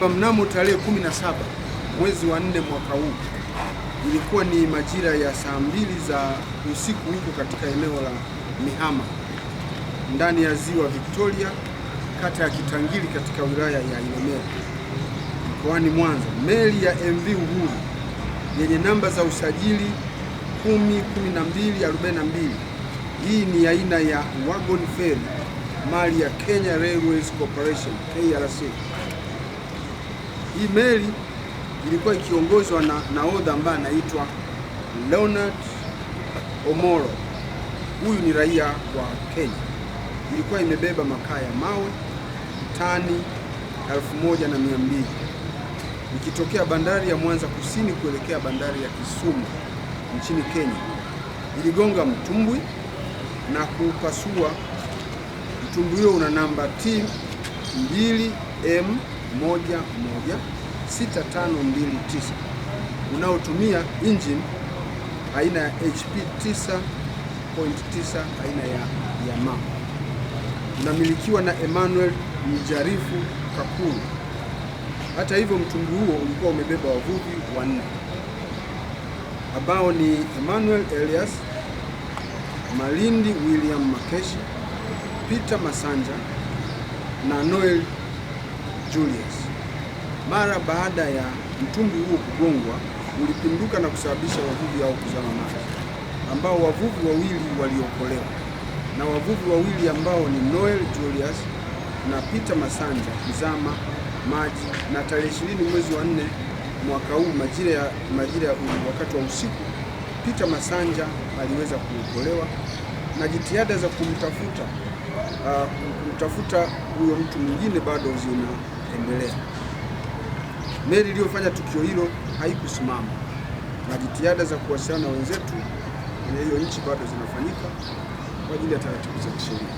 kwamba mnamo tarehe 17 mwezi wa 4 mwaka huu, ilikuwa ni majira ya saa 2 za usiku huko katika eneo la Mihama ndani ya ziwa Victoria, kata ya Kitangiri katika wilaya ya Ilemela mkoani Mwanza, meli ya MV Uhuru yenye namba za usajili 101242. Hii ni aina ya wagon ferry mali ya Kenya Railways Corporation KRC. Hii meli ilikuwa ikiongozwa na nahodha ambaye anaitwa Leonard Omolo. Huyu ni raia wa Kenya. Ilikuwa imebeba makaa ya mawe tani 1200 ikitokea bandari ya Mwanza Kusini kuelekea bandari ya Kisumu nchini Kenya. Iligonga mtumbwi na kupasua. Mtumbwi huo una namba T2M116529 unaotumia engine aina ya HP 9.9 aina ya Yamaha. Unamilikiwa na Emmanuel Mjarifu Kakuru. Hata hivyo, mtumbwi huo ulikuwa umebeba wavuvi 4 ambao ni Emmanuel Elias, Malindi William Makeshi, Peter Masanja na Noel Julius. Mara baada ya mtumbwi huo kugongwa, ulipinduka na kusababisha wavuvi hao kuzama maji, ambao wavuvi 2 waliokolewa, na wavuvi 2 ambao ni Noel Julius na Peter Masanja kuzama maji, na tarehe 20 mwezi wa 4 mwaka huu majira ya wakati wa usiku, Peter Masanja aliweza kuokolewa, na jitihada za kumtafuta huyo mtu mwingine bado zinaendelea. Meli iliyofanya tukio hilo haikusimama, na jitihada za kuwasiliana na wenzetu kwenye hiyo nchi bado zinafanyika kwa ajili ya taratibu za kisheria.